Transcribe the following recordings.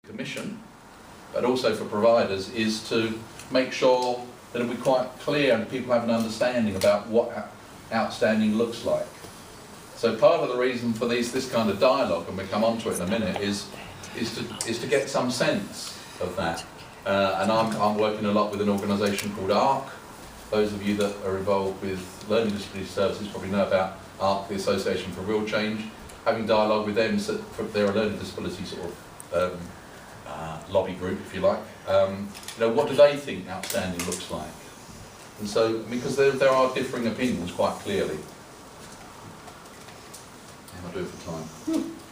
Commission, but also for providers, is to make sure that it'll be quite clear and people have an understanding about what outstanding looks like. So part of the reason for this kind of dialogue, and we'll come on to it in a minute, is to get some sense of that. And I'm working a lot with an organisation called ARC. Those of you that are involved with learning disability services probably know about ARC, the Association for Real Change. Having dialogue with them, so they're a learning disability sort of lobby group, if you like. What do they think outstanding looks like? And so, because there are differing opinions quite clearly. How am I doing for time?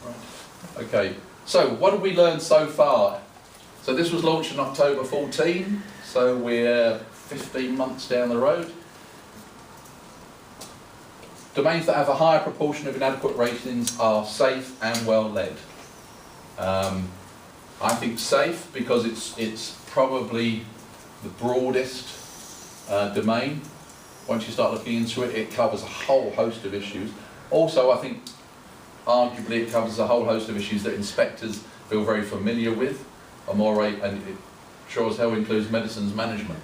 Right. Okay, so what have we learned so far? So this was launched in October 14, so we're 15 months down the road. Domains that have a higher proportion of inadequate ratings are safe and well led. I think safe because it's probably the broadest domain. Once you start looking into it, it covers a whole host of issues. Also, I think arguably it covers a whole host of issues that inspectors feel very familiar with, and it sure as hell includes medicines management.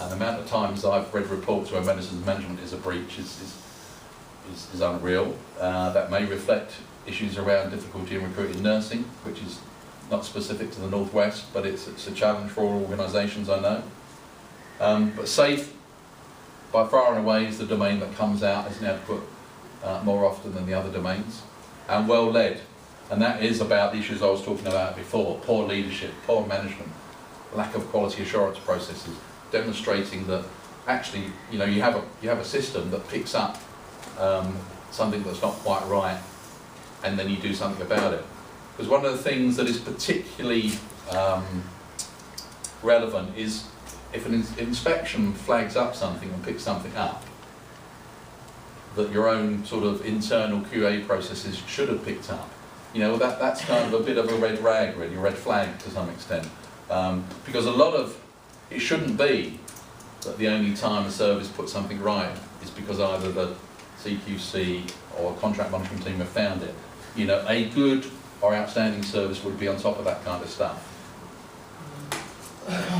And the amount of times I've read reports where medicines management is a breach is unreal. That may reflect issues around difficulty in recruiting nursing, which is not specific to the Northwest, but it's a challenge for all organisations, I know. But safe, by far and away, is the domain that comes out as inadequate more often than the other domains. And well led, and that is about the issues I was talking about before: poor leadership, poor management, lack of quality assurance processes, demonstrating that actually, you have a system that picks up something that's not quite right, and then you do something about it. Because one of the things that is particularly relevant is if an inspection flags up something and picks something up that your own sort of internal QA processes should have picked up. That's kind of a bit of a red rag, really, a red flag to some extent. Because it shouldn't be that the only time a service puts something right is because either the CQC or a contract monitoring team have found it. A good or outstanding service would be on top of that kind of stuff.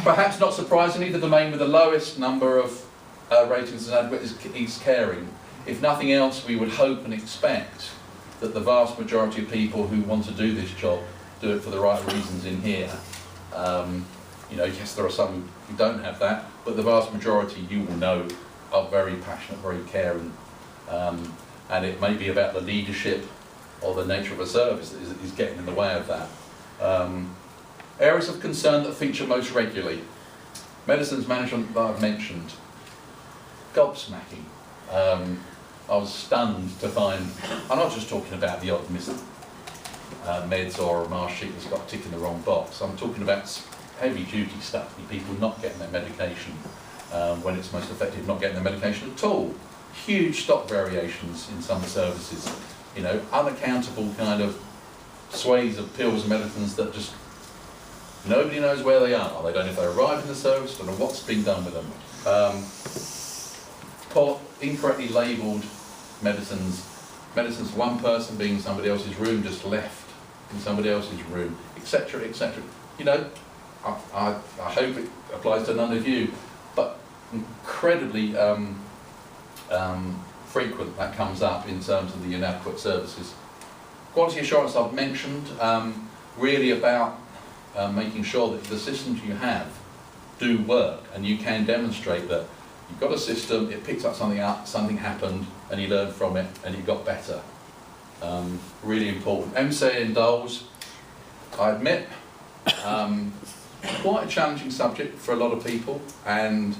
Perhaps not surprisingly, the domain with the lowest number of ratings inadequate is caring. If nothing else, we would hope and expect that the vast majority of people who want to do this job do it for the right reasons in here. Yes, there are some who don't have that, but the vast majority, you will know, are very passionate, very caring. And it may be about the leadership or the nature of a service that is getting in the way of that. Areas of concern that feature most regularly. Medicines management that I've mentioned. Gobsmacking. I was stunned to find, I'm not just talking about the odd missed meds or a mark sheet that's got a tick in the wrong box. I'm talking about heavy duty stuff, people not getting their medication when it's most effective, not getting their medication at all. Huge stock variations in some services, unaccountable kind of swathes of pills and medicines that just nobody knows where they are. They don't know if they arrive in the service, don't know what's being done with them. Incorrectly labelled medicines one person being in somebody else's room just left in somebody else's room, etc., etc. I hope it applies to none of you, but incredibly frequent that comes up in terms of the inadequate services. Quality assurance I've mentioned, really about making sure that the systems you have do work, and you can demonstrate that you've got a system, it picks up something happened, and you learn from it, and you got better. Really important. MSA and DOLS, I admit, quite a challenging subject for a lot of people, and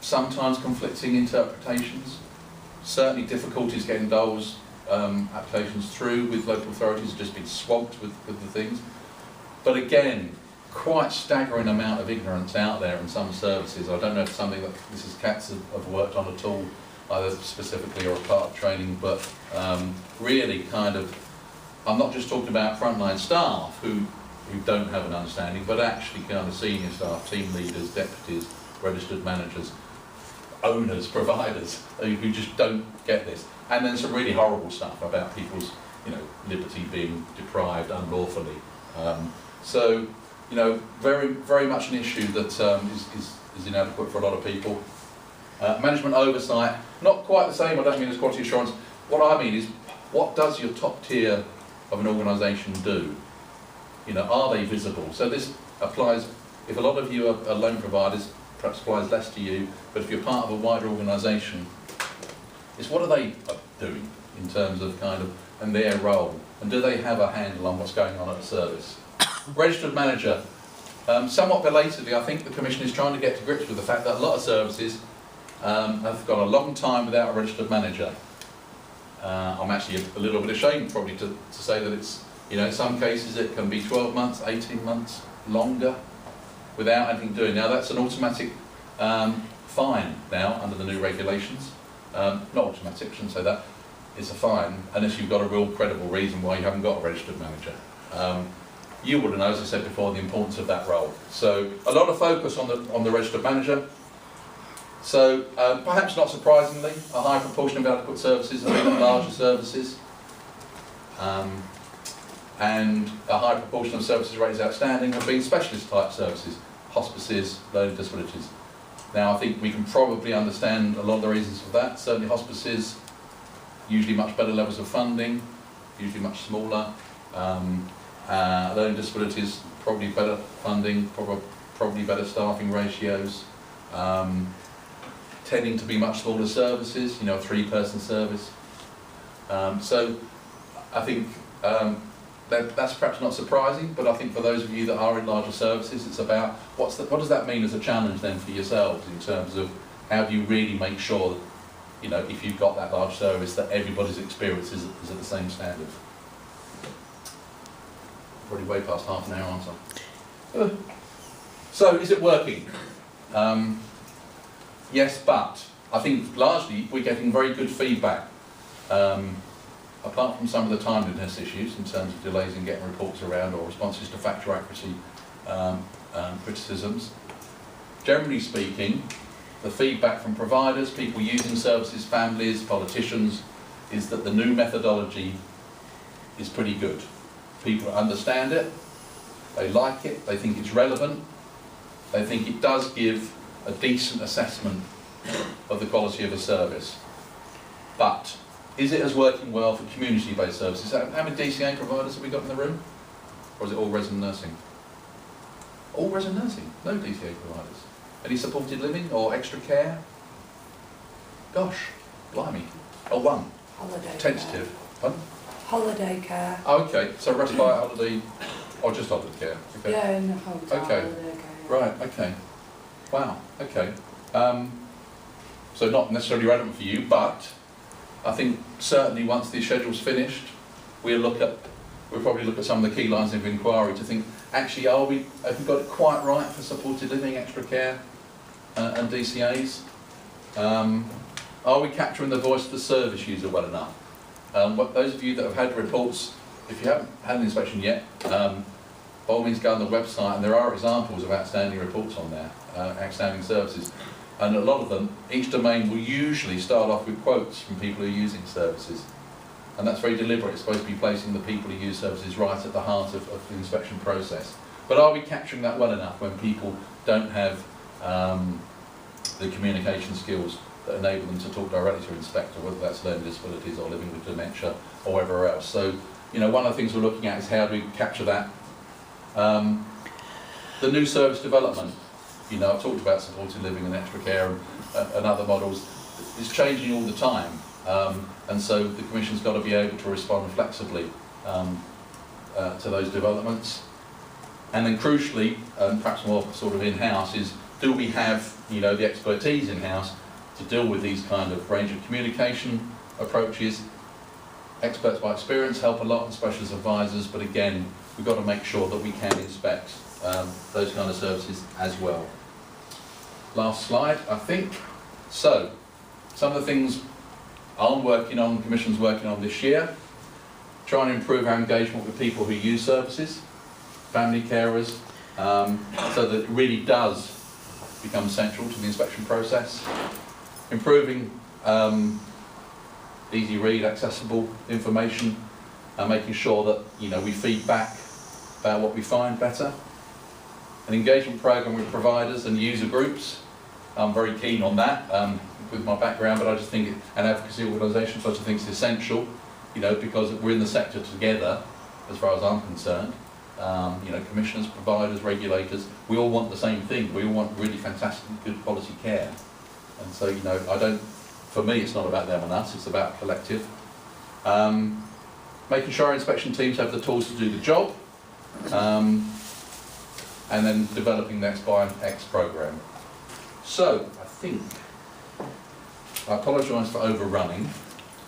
sometimes conflicting interpretations. Certainly difficulties getting DOLS applications through with local authorities, have just been swamped with the things. But again, quite staggering amount of ignorance out there in some services. I don't know if it's something that Mrs. Katz have worked on at all, either specifically or a part of training, but really kind of, I'm not just talking about frontline staff who don't have an understanding, but actually kind of senior staff, team leaders, deputies, registered managers, owners, providers, who just don't get this. And then some really horrible stuff about people's liberty being deprived unlawfully. So, you know, very much an issue that is inadequate for a lot of people. Management oversight, not quite the same, I don't mean as quality assurance. What I mean is, what does your top tier of an organisation do? You know, are they visible? So this applies, if a lot of you are loan providers, perhaps applies less to you, but if you're part of a wider organisation, it's what are they doing in terms of kind of, and their role, and do they have a handle on what's going on at the service? Registered manager, somewhat belatedly, I think the Commission is trying to get to grips with the fact that a lot of services have gone a long time without a registered manager. I'm actually a little bit ashamed probably to say that it's, you know, in some cases it can be 12 months, 18 months, longer without anything doing. Now that's an automatic fine now under the new regulations. Not automatic, I shouldn't say that. It's a fine unless you've got a real credible reason why you haven't got a registered manager. You would know, as I said before, the importance of that role. So a lot of focus on the registered manager. So perhaps not surprisingly, a high proportion of adequate services have been larger services, and a high proportion of services rated outstanding have been specialist type services, hospices, learning disabilities. Now I think we can probably understand a lot of the reasons for that. Certainly hospices, usually much better levels of funding, usually much smaller. Learning disabilities, probably better funding, probably better staffing ratios. Tending to be much smaller services, you know, a 3-person service. So I think that's perhaps not surprising, but I think for those of you that are in larger services, it's about what does that mean as a challenge then for yourselves in terms of how do you really make sure that, you know, if you've got that large service, that everybody's experience is at the same standard. Already way past half an hour, aren't I? So is it working? Yes, but I think largely we're getting very good feedback, apart from some of the timeliness issues in terms of delays in getting reports around or responses to factual accuracy criticisms. Generally speaking, the feedback from providers, people using services, families, politicians, is that the new methodology is pretty good. People understand it, they like it, they think it's relevant, they think it does give a decent assessment of the quality of a service. But is it as working well for community-based services? How many DCA providers have we got in the room? Or is it all resident nursing? All resident nursing, no DCA providers. Any supported living or extra care? Gosh, blimey. Oh, one. Holiday tentative. care. One? Holiday care. Oh, okay, so respite, holiday, or just holiday care? Okay. Yeah, in the hotel. Okay. Holiday care. Right, okay. Wow, okay. So not necessarily relevant for you, but I think certainly once the schedule's finished, we'll probably look at some of the key lines of inquiry to think, actually, have we got it quite right for supported living, extra care, and DCAs? Are we capturing the voice of the service user well enough? Those of you that have had reports, if you haven't had an inspection yet, by all means go on the website, and there are examples of outstanding reports on there, outstanding services. And a lot of them, each domain will usually start off with quotes from people who are using services. And that's very deliberate. It's supposed to be placing the people who use services right at the heart of the inspection process. But are we capturing that well enough when people don't have the communication skills that enable them to talk directly to an inspector, whether that's learning disabilities or living with dementia or wherever else? So, you know, one of the things we're looking at is how do we capture that. The new service development, you know, I've talked about supported living and extra care and other models, is changing all the time. And so the Commission's got to be able to respond flexibly to those developments. And then crucially, and perhaps more sort of in-house, is do we have, you know, the expertise in-house to deal with these kind of range of communication approaches. Experts by experience help a lot, and specialist advisors, but again, we've got to make sure that we can inspect those kind of services as well. Last slide, I think. So, some of the things I'm working on, the Commission's working on this year, trying to improve our engagement with people who use services, family carers, so that it really does become central to the inspection process. Improving easy read, accessible information, and making sure that, you know, we feed back about what we find better. An engagement program with providers and user groups. I'm very keen on that with my background, but I just think an advocacy organisation, so I think it's essential, you know, because we're in the sector together, as far as I'm concerned. You know, commissioners, providers, regulators, we all want the same thing. We all want really fantastic, good quality care. And so, you know, for me, it's not about them and us, it's about collective. Making sure our inspection teams have the tools to do the job, and then developing the X program. So, I think, I apologise for overrunning.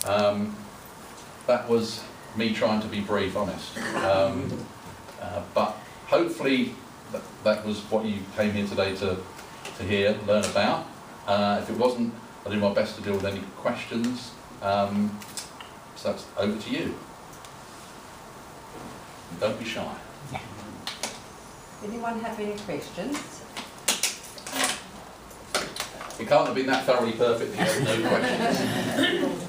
That was me trying to be brief, honest. But hopefully that was what you came here today to hear, learn about. If it wasn't, I'll do my best to deal with any questions. So that's over to you. Don't be shy. Anyone have any questions? It can't have been that thoroughly perfect that you have no questions.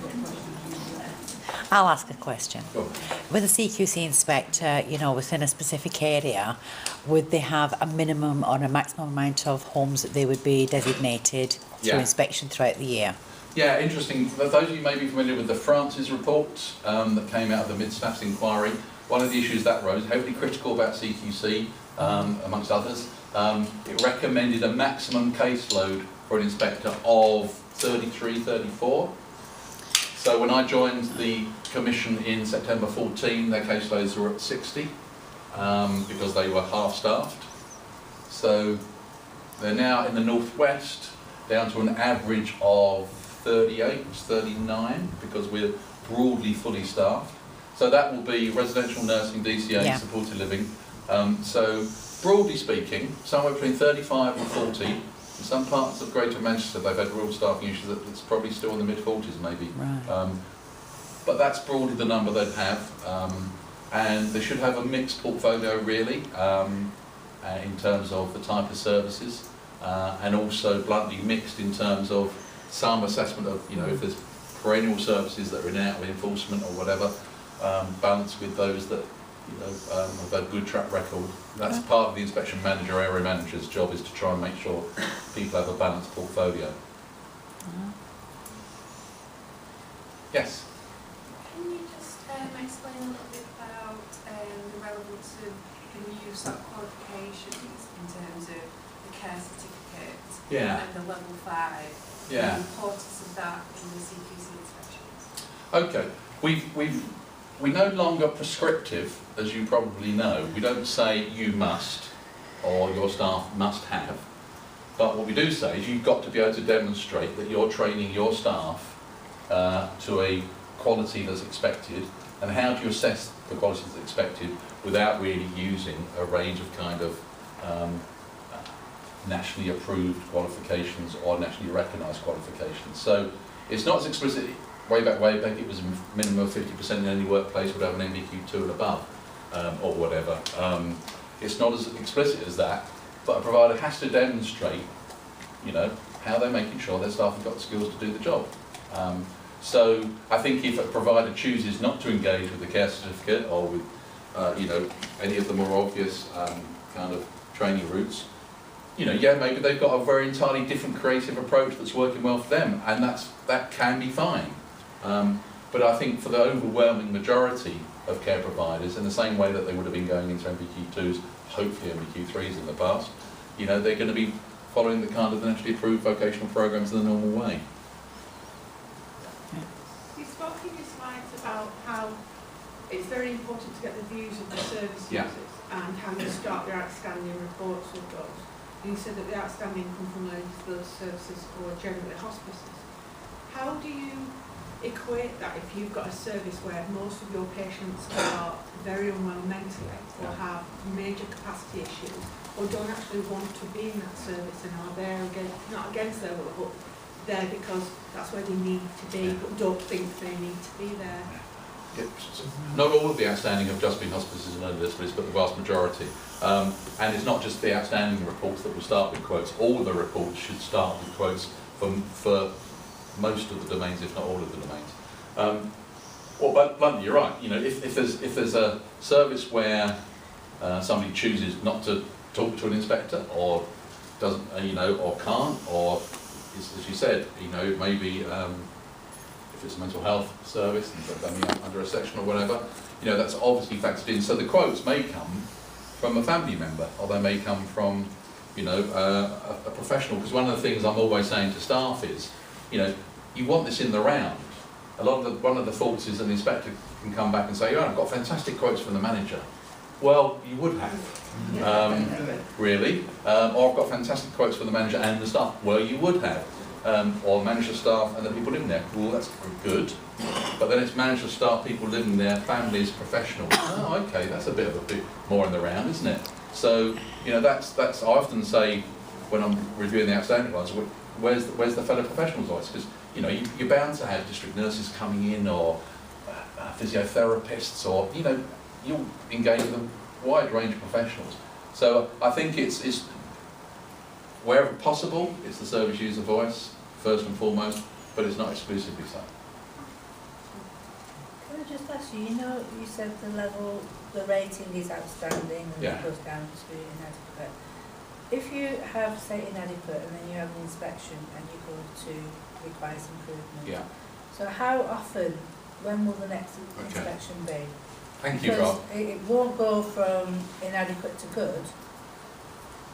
I'll ask a question. Sure. With a CQC inspector, you know, within a specific area, would they have a minimum or a maximum amount of homes that they would be designated through inspection throughout the year? Yeah, interesting. For those of you may be familiar with the Francis report that came out of the Mid-Staffs inquiry, one of the issues that rose, heavily critical about CQC, amongst others, it recommended a maximum caseload for an inspector of 33, 34. So when I joined the Commission in September 14, their caseloads were at 60 because they were half-staffed. So they're now in the northwest down to an average of 38, 39 because we're broadly fully staffed. So that will be residential nursing, DCA, and supported living. So broadly speaking, somewhere between 35 and 40. In some parts of Greater Manchester, they've had real staffing issues that it's probably still in the mid-40s maybe. Right. But that's broadly the number they'd have. And they should have a mixed portfolio really, in terms of the type of services, and also bluntly mixed in terms of some assessment of, you know, if there's perennial services that are in out of enforcement or whatever, balanced with those that, you know, have a good track record. That's part of the inspection manager, area manager's job, is to try and make sure people have a balanced portfolio. Yes? Can you just explain a little bit about the relevance of the new sort of qualifications in terms of the care certificate and the level 5, and the importance of that in the CQC inspections? Okay, we're no longer prescriptive, as you probably know. We don't say you must or your staff must have, but what we do say is you've got to be able to demonstrate that you're training your staff to a quality that's expected. And how do you assess the quality that's expected without really using a range of kind of nationally approved qualifications or nationally recognised qualifications? So it's not as explicit. Way back, it was a minimum of 50% in any workplace would have an MBQ2 and above, or whatever. It's not as explicit as that, but a provider has to demonstrate, you know, how they're making sure their staff have got the skills to do the job. So I think if a provider chooses not to engage with the care certificate or with, you know, any of the more obvious kind of training routes, you know, yeah, maybe they've got a very entirely different creative approach that's working well for them, and that can be fine. But I think for the overwhelming majority of care providers, in the same way that they would have been going into MBQ2s, hopefully MBQ3s in the past, you know, they're going to be following the kind of the nationally approved vocational programs in the normal way. You spoke in your slides about how it's very important to get the views of the service users and how you start their outstanding reports with those. And you said that the outstanding come from those services or generally hospices. How do you equate that if you've got a service where most of your patients are very unwell mentally or have major capacity issues or don't actually want to be in that service and are there again, not against their will, but there because that's where they need to be, but don't think they need to be there? Not all of the outstanding have just been hospices and early disabilities, but the vast majority. And it's not just the outstanding reports that will start with quotes. All the reports should start with quotes for most of the domains, if not all of the domains. Well, but bluntly, you're right. You know, if there's a service where somebody chooses not to talk to an inspector, or doesn't, or can't, or as you said, maybe if it's a mental health service and they're under a section or whatever, that's obviously factored in. So the quotes may come from a family member, or they may come from, a professional. Because one of the things I'm always saying to staff is, you want this in the round. One of the faults is an inspector can come back and say, "Oh, I've got fantastic quotes from the manager." Well, you would have, really. Or I've got fantastic quotes from the manager and the staff. Well, you would have. Or manager, staff, and the people living there. Well, that's good. But then it's manager, staff, people living there, families, professionals. Oh, okay, that's a bit more in the round, isn't it? So, that's I often say when I'm reviewing the outstanding ones, where's the fellow professionals' voice? Because you're bound to have district nurses coming in, or physiotherapists, or you'll engage with a wide range of professionals. So I think it's wherever possible, it's the service user voice first and foremost, but it's not exclusively so. Can I just ask you? You said the rating is outstanding, and it goes down to inadequate. If you have, say, inadequate, and then you have an inspection and you go to requires improvement. Yeah. So how often, when will the next inspection be? Thank you, Rob. It won't go from inadequate to good.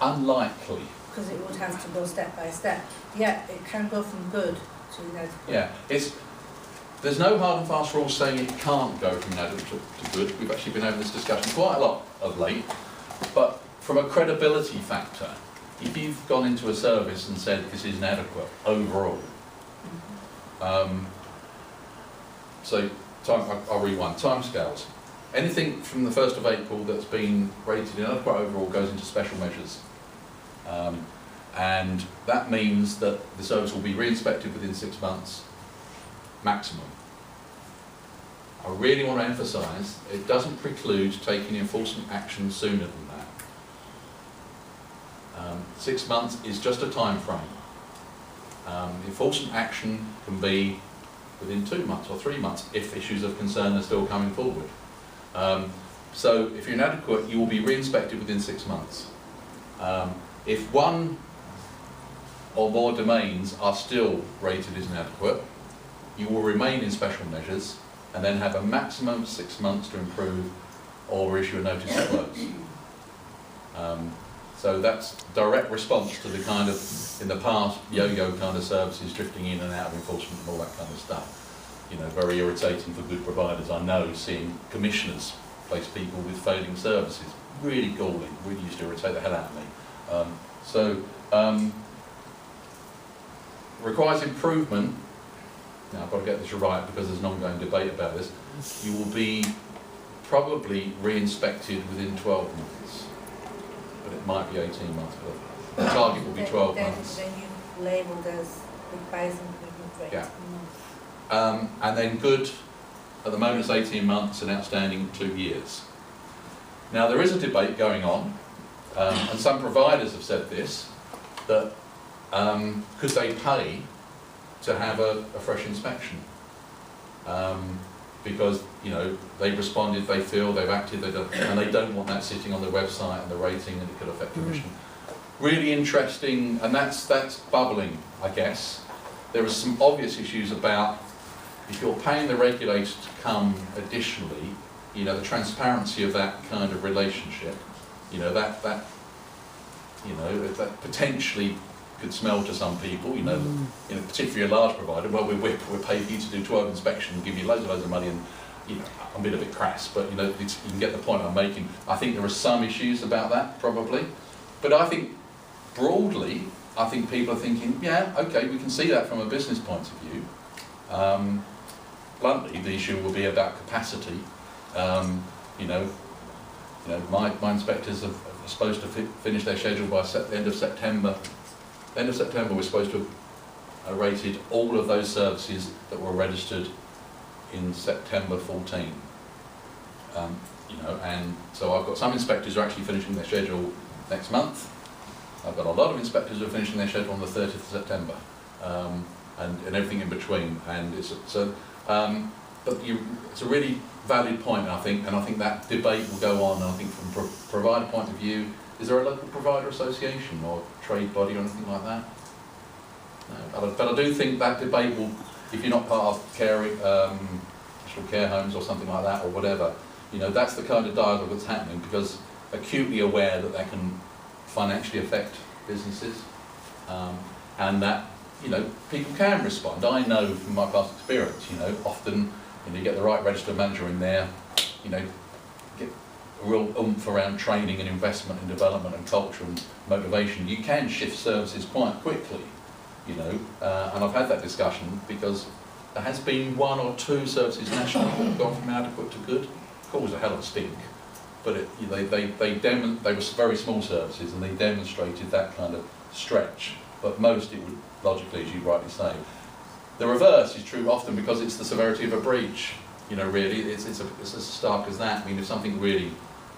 Unlikely. Because it would have to go step by step. Yeah, it can go from good to inadequate. Yeah, there's no hard and fast rule saying it can't go from inadequate to good. We've actually been having this discussion quite a lot of late. But from a credibility factor, if you've gone into a service and said this is inadequate overall, so I'll rewind, timescales. Anything from the 1st of April that's been rated inadequate overall goes into special measures. And that means that the service will be re-inspected within 6 months, maximum. I really want to emphasise, it doesn't preclude taking enforcement action sooner than that. 6 months is just a time frame. Enforcement action can be within 2 months or 3 months if issues of concern are still coming forward. So if you're inadequate, you will be re-inspected within 6 months. If one or more domains are still rated as inadequate, you will remain in special measures and then have a maximum of 6 months to improve or issue a notice to close. So that's direct response to the kind of, in the past, yo-yo kind of services drifting in and out of enforcement and all that kind of stuff. Very irritating for good providers, I know, seeing commissioners place people with failing services. Really galling, really used to irritate the hell out of me. Requires improvement. Now I've got to get this right because there's an ongoing debate about this. You will be probably re-inspected within 12 months, but it might be 18 months, but the target will be 12 months. Then you've labelled as requires improvement for 18 months. And then good, at the moment it's 18 months and outstanding 2 years. Now there is a debate going on, and some providers have said this, that could they pay to have a fresh inspection? Because they've responded, they feel they've acted, and they don't want that sitting on their website and the rating, and it could affect commission. Really interesting, and that's bubbling, I guess. There are some obvious issues about if you're paying the regulator to come additionally, the transparency of that kind of relationship, that potentially could smell to some people, particularly a large provider. Well, we're paying you to do 12 inspections and give you loads of money, and I'm being a bit crass, but you can get the point I'm making. I think there are some issues about that, probably, but I think broadly, I think people are thinking, yeah, okay, we can see that from a business point of view. Bluntly, the issue will be about capacity. My inspectors are supposed to finish their schedule by the end of September. The end of September, we're supposed to have rated all of those services that were registered in September 14. And so I've got some inspectors who are actually finishing their schedule next month. I've got a lot of inspectors who are finishing their schedule on the 30th of September, and everything in between. And it's a really valid point, I think, and I think that debate will go on. And I think from provider point of view, is there a local provider association or trade body or anything like that? No, but I do think that debate will, if you're not part of national care homes or something like that or whatever, you know, that's the kind of dialogue that's happening, because acutely aware that that can financially affect businesses, and that, you know, people can respond. I know from my past experience, you know, often, you know, you get the right registered manager in there, you know, get a real oomph around training and investment and development and culture and motivation, you can shift services quite quickly, you know, and I've had that discussion because there has been 1 or 2 services nationally that have gone from inadequate to good. Caused a hell of a stink, but they were very small services and they demonstrated that kind of stretch, but most it would logically, as you rightly say. The reverse is true often because it's the severity of a breach. You know, really, it's as stark as that. I mean, if something really,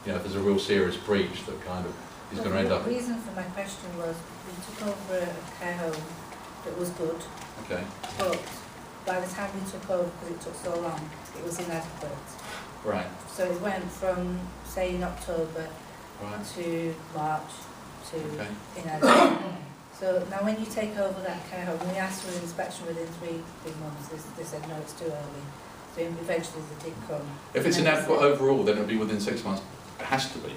you know, if there's a real serious breach that kind of is going to end up... The reason for my question was we took over a care home that was good, okay, but by the time we took over, because it took so long, it was inadequate. Right. So it went from, say, in October to March to inadequate. So now when you take over that care home, we asked for an inspection within three months, they said no, it's too early. So eventually they did come. If it's inadequate overall, then it would be within 6 months. It has to be.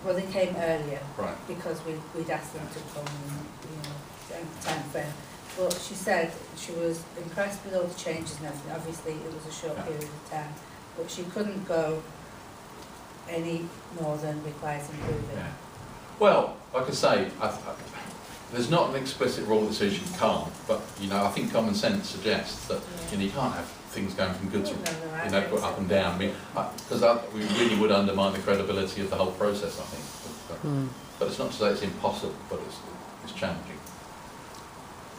Well, they came earlier, right, because we'd asked them to come in, you know, time frame. But she said she was impressed with all the changes and everything. Obviously it was a short period of time, but she couldn't go any more than requires improving. Yeah. Well, like I say, there's not an explicit rule that says you can't, but you know, I think common sense suggests that you know, you can't have things going from good to inadequate up and down. I mean, because we really would undermine the credibility of the whole process, I think. But it's not to say it's impossible, but it's challenging.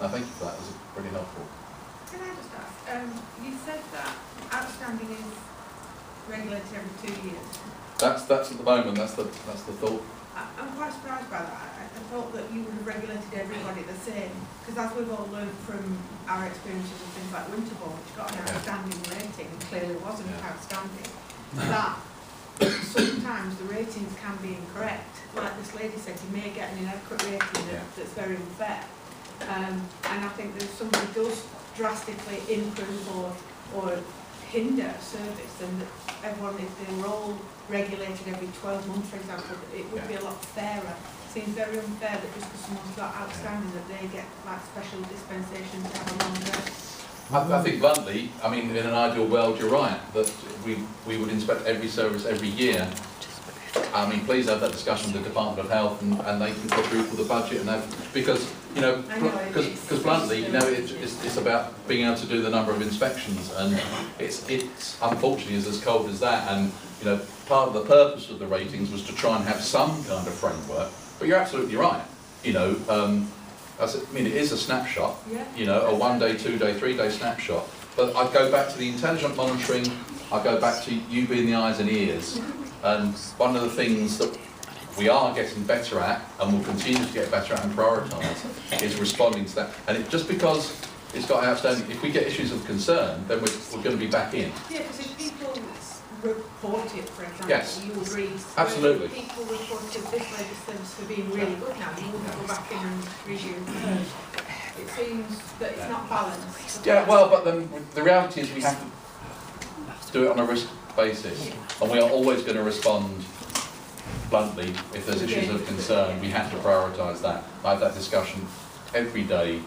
No, thank you for that. It was really helpful. Can I just ask? You said that outstanding is regulated every 2 years. That's at the moment. That's the thought. I'm quite surprised by that. I thought that you would have regulated everybody the same, because as we've all learned from our experiences with things like Winterbourne, which got an outstanding rating and clearly wasn't outstanding, that sometimes the ratings can be incorrect. Like this lady said, you may get an inadequate rating that's very unfair. And I think that if somebody does drastically improve or hinder service, and that everyone, if they were all regulated every 12 months, for example, it would be a lot fairer. It seems very unfair that just because someone's got outstanding that they get like special dispensation to have a longer. I think bluntly, I mean, in an ideal world, you're right, that we would inspect every service every year. I mean, please have that discussion with the Department of Health, and they can quadruple the budget, and have, because you know, because bluntly, you know, it's about being able to do the number of inspections, and it's unfortunately is as cold as that. And you know, part of the purpose of the ratings was to try and have some kind of framework. But you're absolutely right. You know, I mean, it is a snapshot. You know, a 1 day, 2 day, 3 day snapshot. But I go back to the intelligent monitoring. I go back to you being the eyes and ears. And one of the things that we are getting better at, and will continue to get better at and prioritise, is responding to that. And just because it's got outstanding, if we get issues of concern, then we're going to be back in. Yeah, because if people report it, for example, you agree. Absolutely. If people reported this legislation for being really good now, you wouldn't go back in and review it. It seems that it's not balanced. Yeah, well, but then the reality is we have to do it on a risk basis, and we are always going to respond bluntly if there's issues of concern. We have to prioritise that. I have that discussion every day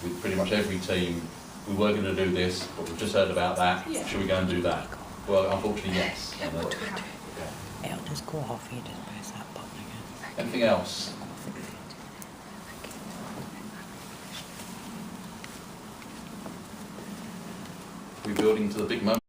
with pretty much every team. We were going to do this, but we've just heard about that. Should we go and do that? Well, unfortunately, yes. It'll just go off. You just press that button again. Anything else? We're building to the big moment.